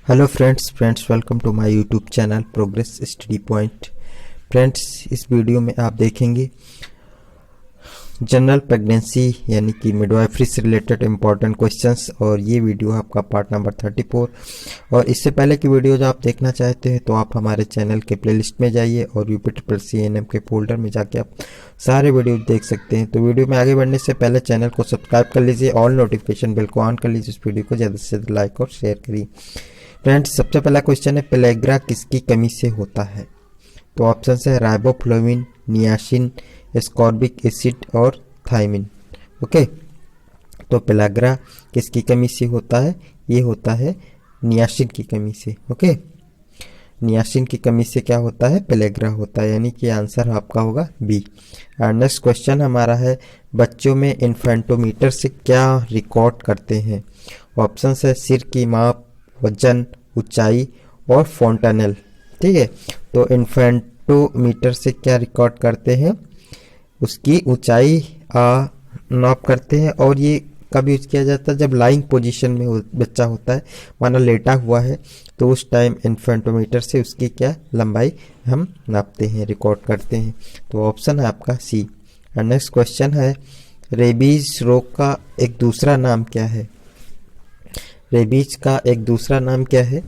Hello friends welcome to my YouTube channel progress study point. Friends, इस video में आप देखेंगे जनरल प्रेगनेंसी यानी कि मिडवाइफरी से रिलेटेड इम्पॉर्टेंट क्वेश्चंस, और ये वीडियो आपका पार्ट नंबर 34। और इससे पहले की वीडियो जो आप देखना चाहते हैं तो आप हमारे चैनल के प्लेलिस्ट में जाइए और UP-CNM के फोल्डर में जाके आप सारे वीडियो देख सकते हैं। तो वीडियो में आगे बढ़ने से पहले चैनल को सब्सक्राइब कर लीजिए, ऑल नोटिफिकेशन बेल को ऑन कर लीजिए, इस वीडियो को ज़्यादा से ज़्यादा लाइक और शेयर करिए। फ्रेंड्स, सबसे पहला क्वेश्चन है पेलेग्रा किसकी कमी से होता है? तो ऑप्शन है राइबोफ्लाविन, नियासिन, एस्कॉर्बिक एसिड और थायमिन। ओके, तो पेलेग्रा किसकी कमी से होता है? ये होता है नियासिन की कमी से। ओके, नियासिन की कमी से क्या होता है? पेलेग्रा होता है, यानी कि आंसर आपका होगा बी। और नेक्स्ट क्वेश्चन हमारा है बच्चों में इन्फेंटोमीटर से क्या रिकॉर्ड करते हैं? ऑप्शन है सिर की माप, वजन, ऊंचाई और फोंटानेल। ठीक है, तो इन्फेंटोमीटर से क्या रिकॉर्ड करते हैं? उसकी ऊंचाई नाप करते हैं। और ये कब यूज किया जाता है? जब लाइंग पोजीशन में बच्चा होता है, माना लेटा हुआ है, तो उस टाइम इन्फेंटोमीटर से उसकी क्या लंबाई हम नापते हैं, रिकॉर्ड करते हैं। तो ऑप्शन है आपका सी। नेक्स्ट क्वेश्चन है रेबीज रोग का एक दूसरा नाम क्या है? रेबीज का एक दूसरा नाम क्या है?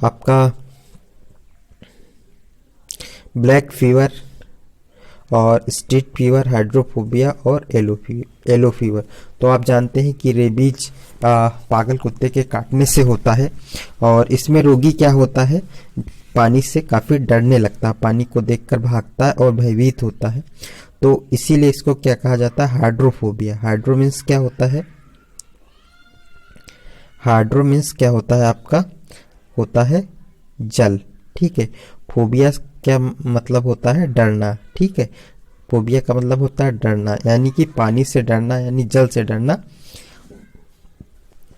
आपका ब्लैक फीवर और स्ट्रीट फीवर, हाइड्रोफोबिया और येलो फीवर। तो आप जानते हैं कि रेबीज पागल कुत्ते के काटने से होता है, और इसमें रोगी क्या होता है? पानी से काफ़ी डरने लगता है, पानी को देखकर भागता है और भयभीत होता है। तो इसीलिए इसको क्या कहा जाता है? हाइड्रोफोबिया। हाइड्रो मीन्स क्या होता है? हाइड्रो मीन्स क्या होता है आपका? होता है जल। ठीक है, फोबिया क्या मतलब होता है? डरना। ठीक है, फोबिया का मतलब होता है डरना, यानी कि पानी से डरना, यानी जल से डरना।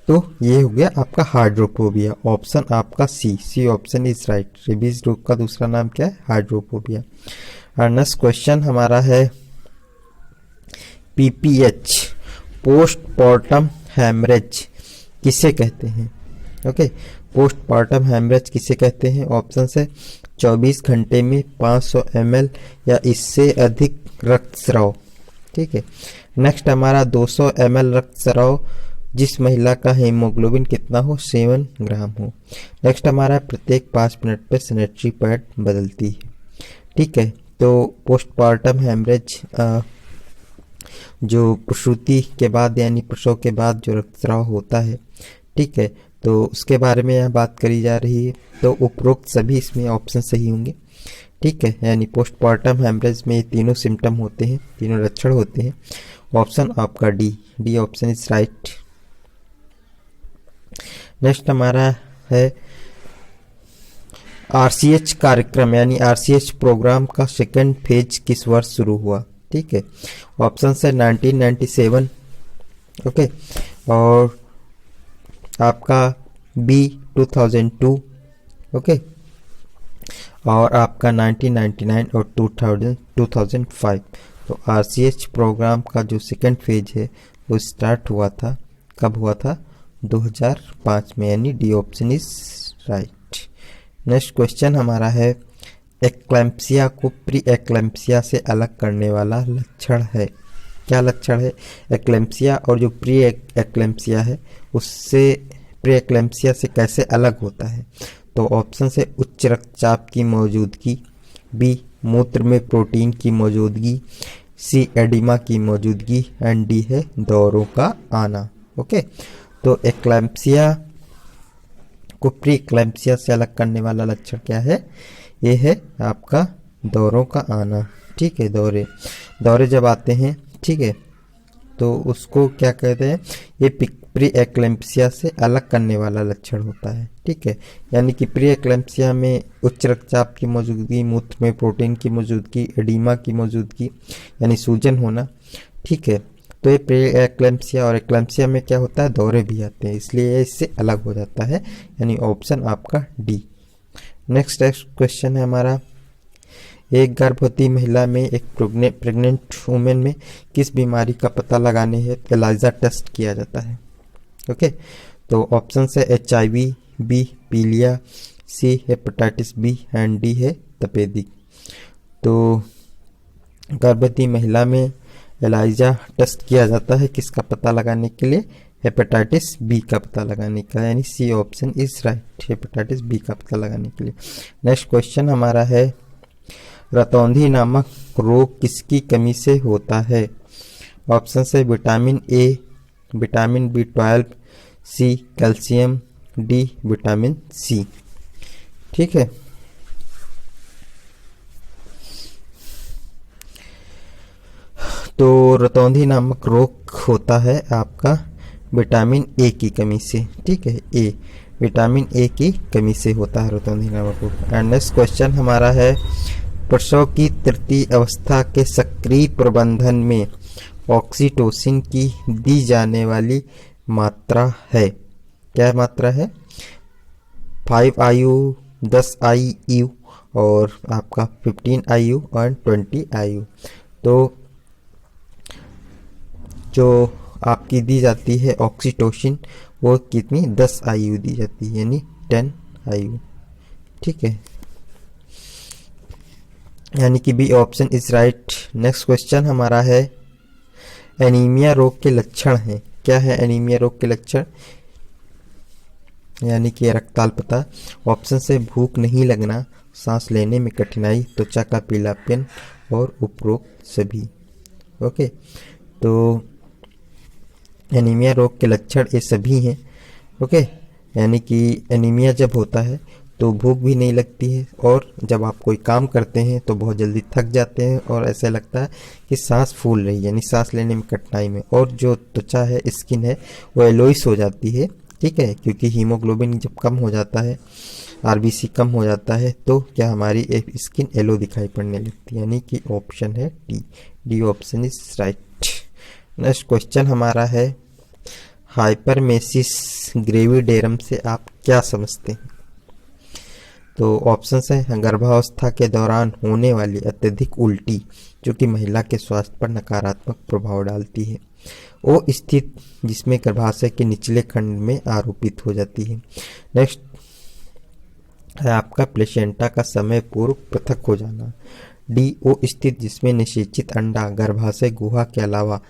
तो ये हो गया आपका हाइड्रोफोबिया। ऑप्शन आपका C option is right. Rabies रोग का दूसरा नाम क्या है? हाइड्रोफोबिया। और नेक्स्ट क्वेश्चन हमारा है PPH, पोस्टमार्टम हेमरेज किसे कहते हैं? ओके, पोस्टमार्टम हेमरेज किसे कहते हैं? ऑप्शन है 24 घंटे में 500 ml या इससे अधिक रक्तस्राव। ठीक है, नेक्स्ट हमारा 200 ml रक्तस्राव जिस महिला का हीमोग्लोबिन कितना हो? 7 ग्राम हो। नेक्स्ट हमारा प्रत्येक 5 मिनट पर सैनिटरी पैड बदलती है। ठीक है, तो पोस्टमार्टम हेमरेज जो प्रसूति के बाद यानी प्रसव के बाद जो रक्तस्राव होता है, ठीक है, तो उसके बारे में यहाँ बात करी जा रही है। तो उपरोक्त सभी इसमें ऑप्शन सही होंगे। ठीक है, यानी पोस्टमार्टम हेमरेज में तीनों सिम्टम होते हैं, तीनों लक्षण होते हैं। ऑप्शन आपका D option is right. Next हमारा है RCH कार्यक्रम यानी RCH प्रोग्राम का सेकेंड फेज किस वर्ष शुरू हुआ? ठीक है, ऑप्शन है 1997। ओके, और आपका बी 2002। ओके, और आपका 1999 और 2005। तो RCH प्रोग्राम का जो सेकेंड फेज है वो स्टार्ट हुआ था, कब हुआ था? 2005 में, यानी D option is right. Next question हमारा है एक्लैम्प्सिया को प्री एक्लैम्प्सिया से अलग करने वाला लक्षण है? क्या लक्षण है? एक्लैम्प्सिया और जो प्री एक्लैम्प्सिया है उससे प्री एक्लैम्प्सिया से कैसे अलग होता है? तो ऑप्शन है उच्च रक्तचाप की मौजूदगी, बी मूत्र में प्रोटीन की मौजूदगी, सी एडिमा की मौजूदगी, एंड डी है दौरों का आना। ओके, तो एक्लैम्प्सिया को प्री एक्लैम्प्सिया से अलग करने वाला लक्षण क्या है? ये है आपका दौरों का आना। ठीक है, दौरे जब आते हैं, ठीक है, तो उसको क्या कहते हैं? ये प्री एक्लैम्प्सिया से अलग करने वाला लक्षण होता है। ठीक है, यानी कि प्री एक्लैम्प्सिया में उच्च रक्तचाप की मौजूदगी, मूत्र में प्रोटीन की मौजूदगी, एडिमा की मौजूदगी यानी सूजन होना। ठीक है, तो ये प्री एक्लैम्प्सिया और एक्लैम्प्सिया में क्या होता है? दौरे भी आते हैं, इसलिए ये इससे अलग हो जाता है, यानी ऑप्शन आपका डी। नेक्स्ट क्वेश्चन है हमारा एक गर्भवती महिला में एक प्रेग्नेंट वुमेन में किस बीमारी का पता लगाने हेतु एलाइजा टेस्ट किया जाता है? ओके, तो ऑप्शन है HIV, बी पीलिया, C hepatitis B and D है तपेदिक। तो गर्भवती महिला में एलाइजा टेस्ट किया जाता है किसका पता लगाने के लिए? हेपेटाइटिस बी का पता लगाने का, यानी C option is right, hepatitis B का पता लगाने के लिए। नेक्स्ट क्वेश्चन हमारा है रतौंधी नामक रोग किसकी कमी से होता है? ऑप्शन है vitamin A, vitamin B12, C calcium, D vitamin C. ठीक है, तो रतौंधी नामक रोग होता है आपका विटामिन ए की कमी से। ठीक है, ए विटामिन ए की कमी से होता है रतौंधी नामक रोग। एंड नेक्स्ट क्वेश्चन हमारा है प्रसव की तृतीय अवस्था के सक्रिय प्रबंधन में ऑक्सीटोसिन की दी जाने वाली मात्रा है, क्या मात्रा है? 5 IU, 10 IU और आपका 15 IU और 20 IU। तो जो आपकी दी जाती है ऑक्सीटोसिन वो कितनी? 10 IU दी जाती है, यानी 10 IU। ठीक है, यानी कि B option is right. Next question हमारा है एनीमिया रोग के लक्षण हैं, क्या है एनीमिया रोग के लक्षण? यानी कि रक्ताल्पता। ऑप्शन से भूख नहीं लगना, सांस लेने में कठिनाई, त्वचा का पीलापन और उपरोक्त सभी। ओके, तो एनीमिया रोग के लक्षण ये सभी हैं। ओके, यानी कि एनीमिया जब होता है तो भूख भी नहीं लगती है, और जब आप कोई काम करते हैं तो बहुत जल्दी थक जाते हैं और ऐसा लगता है कि सांस फूल रही है, यानी सांस लेने में कठिनाई में, और जो त्वचा है, स्किन है, वो येलोइश हो जाती है। ठीक है, क्योंकि हीमोग्लोबिन जब कम हो जाता है, RBC कम हो जाता है, तो क्या हमारी स्किन येलो दिखाई पड़ने लगती है, यानी कि ऑप्शन है D, D option is right. Next question हमारा है हाइपरमेसिस ग्रेविडेरम से आप क्या समझते हैं? तो ऑप्शन है गर्भावस्था के दौरान होने वाली अत्यधिक उल्टी जो कि महिला के स्वास्थ्य पर नकारात्मक प्रभाव डालती है, वो स्थिति जिसमें गर्भाशय के निचले खंड में आरोपित हो जाती है। नेक्स्ट है आपका प्लेसेंटा का समय पूर्व पृथक हो जाना। डी वो स्थिति जिसमें निषेचित अंडा गर्भाशय गुहा के अलावा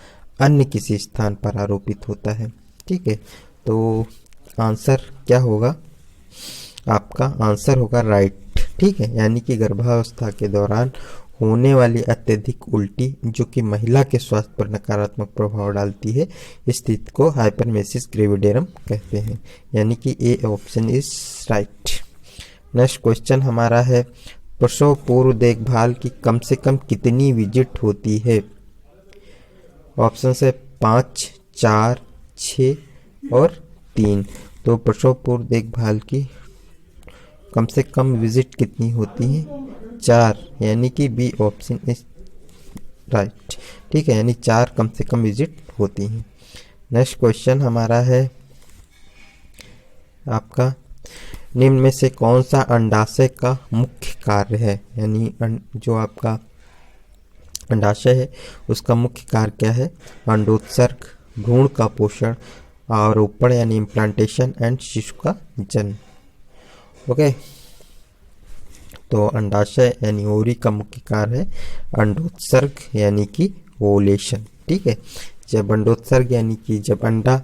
अन्य किसी स्थान पर आरोपित होता है। ठीक है, तो आंसर क्या होगा? आपका आंसर होगा राइट। ठीक है, यानी कि गर्भावस्था के दौरान होने वाली अत्यधिक उल्टी जो कि महिला के स्वास्थ्य पर नकारात्मक प्रभाव डालती है, इस स्थिति को हाइपरमेसिस ग्रेविडेरम कहते हैं, यानी कि A option is right. Next question हमारा है प्रसव पूर्व देखभाल की कम से कम कितनी विजिट होती है? ऑप्शन है 5, 4, 6 और 3। तो प्रसव पूर्व देखभाल की कम से कम विजिट कितनी होती है? 4, यानी कि बी ऑप्शन इज राइट। ठीक है, यानी 4 कम से कम विजिट होती हैं। नेक्स्ट क्वेश्चन हमारा है आपका निम्न में से कौन सा अंडाशय का मुख्य कार्य है? यानी जो आपका अंडाशय है उसका मुख्य कार्य क्या है? अंडोत्सर्ग, भ्रूण का पोषण, आरोपण यानी इम्प्लांटेशन एंड शिशु का जन्म। ओके, तो अंडाशय यानी ओरी का मुख्य कार्य है अंडोत्सर्ग यानी कि ओवुलेशन। ठीक है, जब अंडोत्सर्ग यानी कि जब अंडा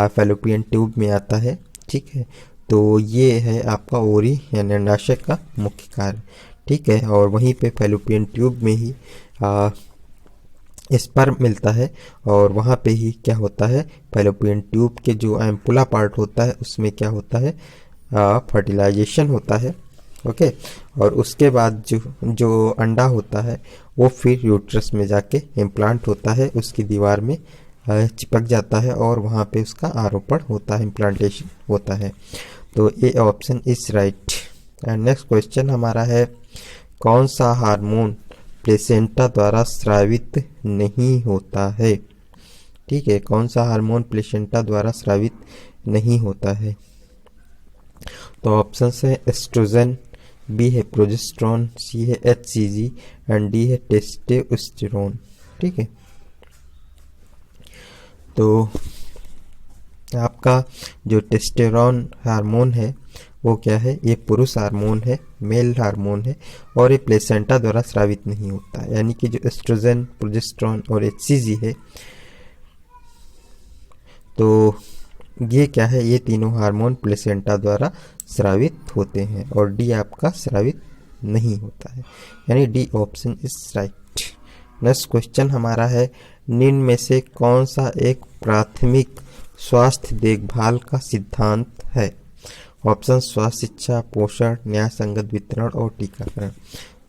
फैलोपियन ट्यूब में आता है, ठीक है, तो ये है आपका ओरी यानी अंडाशय का मुख्य कार्य। ठीक है, और वहीं पे फैलोपियन ट्यूब में ही स्पर्म मिलता है, और वहाँ पे ही क्या होता है, फैलोपियन ट्यूब के जो एम्पुला पार्ट होता है उसमें क्या होता है, फर्टिलाइजेशन होता है। ओके, और उसके बाद जो अंडा होता है वो फिर यूट्रस में जाके इम्प्लांट होता है, उसकी दीवार में चिपक जाता है और वहाँ पे उसका आरोपण होता है, इम्प्लांटेशन होता है। तो A option is right. And next question हमारा है कौन सा हार्मोन प्लेसेंटा द्वारा स्रावित नहीं होता है? ठीक है, कौन सा हार्मोन प्लेसेंटा द्वारा स्रावित नहीं होता है? तो ऑप्शन है एस्ट्रोजन, बी है प्रोजेस्टेरोन, सी है HCG एंड डी है टेस्टोस्टेरोन। ठीक है, तो आपका जो टेस्टोस्टेरोन हार्मोन है वो क्या है, ये पुरुष हार्मोन है, मेल हार्मोन है, और ये प्लेसेंटा द्वारा स्रावित नहीं होता है। यानी कि जो एस्ट्रोजन, प्रोजेस्टेरोन और एचसीजी है, तो ये क्या है, ये तीनों हार्मोन प्लेसेंटा द्वारा स्रावित होते हैं, और डी आपका स्रावित नहीं होता है, यानी D option is right. Next question हमारा है, निम्न में से कौन सा एक प्राथमिक स्वास्थ्य देखभाल का सिद्धांत है? ऑप्शन स्वास्थ्य, शिक्षा, पोषण, न्याय संगत वितरण और टीकाकरण।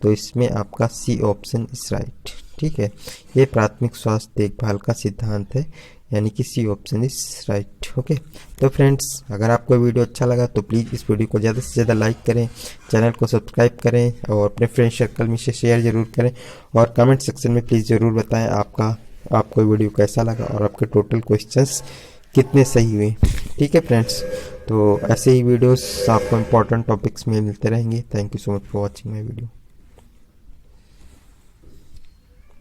तो इसमें आपका सी ऑप्शन इज राइट। ठीक है, ये प्राथमिक स्वास्थ्य देखभाल का सिद्धांत है, यानी कि C option is right. Okay, तो फ्रेंड्स अगर आपको वीडियो अच्छा लगा तो प्लीज़ इस वीडियो को ज़्यादा से ज़्यादा लाइक करें, चैनल को सब्सक्राइब करें और अपने फ्रेंड सर्कल में से शेयर ज़रूर करें, और कमेंट सेक्शन में प्लीज़ ज़रूर बताएं आपको वीडियो कैसा लगा और आपके टोटल क्वेश्चंस कितने सही हुए। ठीक है फ्रेंड्स, तो ऐसे ही वीडियोस आपको इम्पोर्टेंट टॉपिक्स में मिलते रहेंगे। Thank you so much for watching my video.